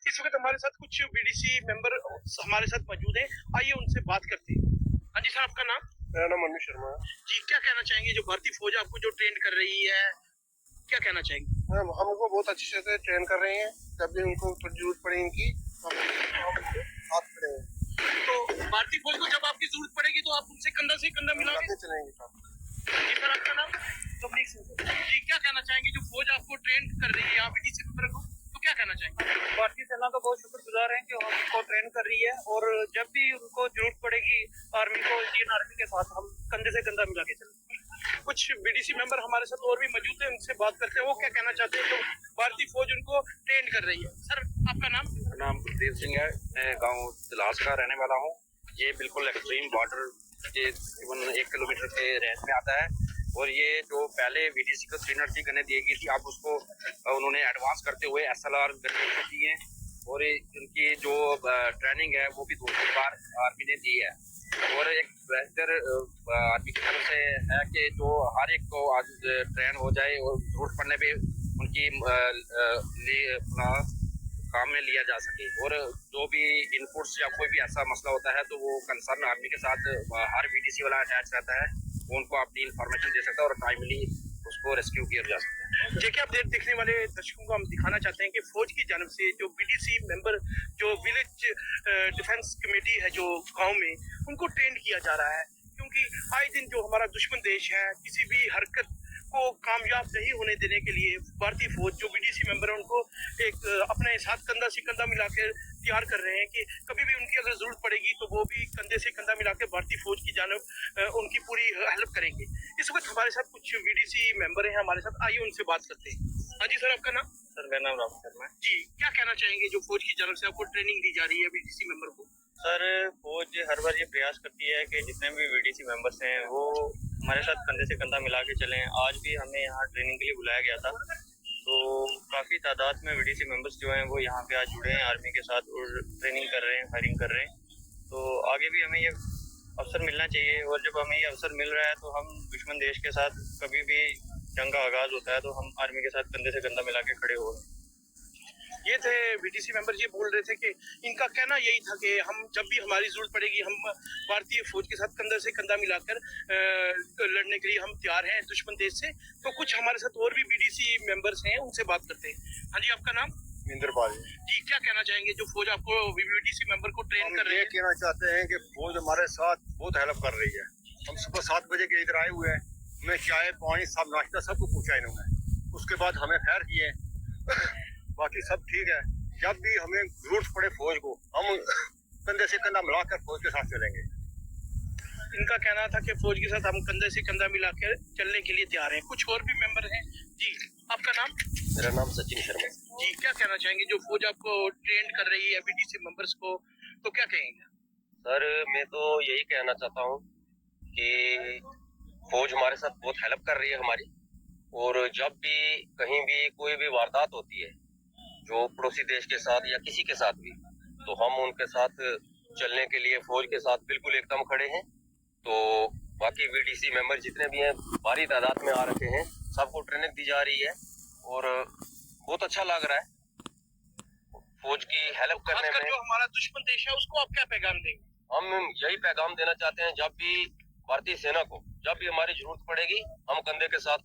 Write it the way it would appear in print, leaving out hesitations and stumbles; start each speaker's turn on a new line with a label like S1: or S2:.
S1: इस वक्त हमारे साथ कुछ बीडीसी मेंबर हमारे साथ मौजूद हैं, आइए उनसे बात करते हैं। हाँ जी सर, आपका नाम?
S2: मेरा नाम मनु शर्मा है
S1: जी, क्या कहना चाहेंगे जो भारतीय फौज आपको जो ट्रेन कर रही है, क्या कहना चाहेंगे?
S2: हम हमको बहुत अच्छे से ट्रेन कर रहे हैं। जब भी उनको जरूरत पड़े इनकी हम हाथ खड़े हैं।
S1: तो भारतीय फौज को जब आपकी जरूरत पड़ेगी तो आप उनसे कंधा से कंधा मिला के
S2: चलेंगे साथ।
S1: जी सर, आपका नाम? रवनीत सिंह। जी, क्या कहना चाहेंगे जो फौज आपको ट्रेन कर रही है यहाँ बीडीसी मेंबर को, तो क्या कहना चाहेंगे?
S3: भारतीय सेना का बहुत शुक्रगुजार है कि हमको ट्रेन कर रही है और जब भी उनको जरूरत पड़ेगी आर्मी को, इंडियन आर्मी के साथ हम कंधे से कंधा मिला के चलेंगे।
S1: कुछ बीडीसी मेंबर हमारे साथ और भी मौजूद है, उनसे बात करते हैं, वो क्या कहना चाहते हैं जो भारतीय फौज उनको ट्रेन कर रही है। सर, आपका नाम?
S4: मेरा नाम गुरदेव सिंह है। मैं गांव तिलास का रहने वाला हूं। ये बिल्कुल एक्सट्रीम बॉर्डर के तकरीबन 1 किलोमीटर के रेंज में आता है और ये जो पहले बीडीसी को 380 गनें दी गई थी, अब उसको उन्होंने एडवांस करते हुए SLR गनें दी हैं और इनकी जो ट्रेनिंग है वो भी 2-3 बार आर्मी ने दी है। और एक बेहतर आर्मी की तरफ से है कि जो हर एक को आज ट्रेन हो जाए और जरूरत पड़ने पे उनकी काम में लिया जा सके। और जो भी इनपुट्स या कोई भी ऐसा मसला होता है तो वो कंसर्न आर्मी के साथ हर बीडीसी वाला अटैच रहता है, वो उनको अपनी इंफॉर्मेशन दे सकता है और टाइमली उसको रेस्क्यू किया जा सकता है।
S1: देखिए, आप देखने वाले दर्शकों को हम दिखाना चाहते हैं कि फौज की जानब से जो बीडीसी मेंबर जो विलेज डिफेंस कमेटी है जो गांव में, उनको ट्रेन किया जा रहा है, क्योंकि आए दिन जो हमारा दुश्मन देश है किसी भी हरकत को कामयाब नहीं होने देने के लिए भारतीय फौज जो बीडीसी मेंबर है उनको एक अपने साथ कंधा से कंधा मिलाकर तैयार कर रहे हैं कि कभी भी उनकी अगर जरूरत पड़ेगी तो वो भी कंधे से कंधा मिलाकर भारतीय फौज की जानब उनकी पूरी हेल्प करेंगे। इस वक्त हमारे साथ कुछ बीडीसी मेंबर हैं हमारे साथ, आइए उनसे बात करते हैं। हाँ जी सर, आपका नाम?
S3: सर, मेरा नाम राम शर्मा है।
S1: जी, क्या कहना चाहेंगे जो फौज की जानब से आपको ट्रेनिंग दी जा रही है बीडीसी मेंबर को?
S3: सर, फौज हर बार ये प्रयास करती है कि जितने भी बीडीसी मेंबर्स हैं वो हमारे साथ कंधे से कंधा मिला के चलें। आज भी हमें यहाँ ट्रेनिंग के लिए बुलाया गया था, तो काफ़ी तादाद में बीडीसी मेंबर्स जो हैं वो यहाँ पे आज जुड़े हैं आर्मी के साथ और ट्रेनिंग कर रहे हैं, फायरिंग कर रहे हैं। तो आगे भी हमें ये अवसर मिलना चाहिए और जब हमें ये अवसर मिल रहा है तो हम दुश्मन देश के साथ कभी भी जंग का आगाज़ होता है तो हम आर्मी के साथ कंधे से कंधा मिला के खड़े हो रहे हैं।
S1: ये थे बीडीसी मेंबर, ये बोल रहे थे कि इनका कहना यही था कि हम जब भी हमारी जरूरत पड़ेगी हम भारतीय फौज के साथ कंधा से कंधा मिलाकर लड़ने के लिए हम तैयार हैं दुश्मन देश से। तो कुछ हमारे साथ और भी बीडीसी मेंबर्स हैं, उनसे बात करते हैं। हाँ जी, आपका नाम?
S2: इंद्रपाल
S1: जी, क्या कहना चाहेंगे जो फौज आपको बीडीसी मेंबर को ट्रेन कर रही है?
S2: कहना चाहते हैं कि फौज हमारे साथ बहुत हेल्प कर रही है। हम सुबह 7 बजे के इधर आए हुए हैं, हमें चाय पानी सब नाश्ता सब कुछ पूछा इन्होंने, उसके बाद हमें खैर किए बाकी सब ठीक है। जब भी हमें जरूरत पड़े फौज को हम कंधे से कंधा मिलाकर फौज के साथ चलेंगे।
S1: इनका कहना था कि फौज के साथ हम कंधे से कंधा मिलाकर चलने के लिए तैयार हैं। कुछ और भी मेंबर हैं। जी, आपका नाम?
S4: मेरा नाम सचिन शर्मा।
S1: जी, क्या कहना चाहेंगे जो फौज आपको ट्रेन कर रही है बीडीसी मेंबर्स को, तो क्या कहेंगे?
S4: सर, मैं तो यही कहना चाहता हूँ कि फौज हमारे साथ बहुत हेल्प कर रही है हमारी, और जब भी कहीं भी कोई भी वारदात होती है जो पड़ोसी देश के साथ या किसी के साथ भी, तो हम उनके साथ चलने के लिए फौज के साथ बिल्कुल एकदम खड़े हैं। तो बाकी बीडीसी मेंबर जितने भी हैं भारी तादाद में आ रखे हैं, सबको ट्रेनिंग दी जा रही है और बहुत अच्छा लग रहा है फौज की हेल्प करने में।
S1: जो हमारा दुश्मन देश है उसको आप क्या पैगाम देंगे?
S4: हम यही पैगाम देना चाहते हैं, जब भी भारतीय सेना को जब भी हमारी जरूरत पड़ेगी हम कंधे के साथ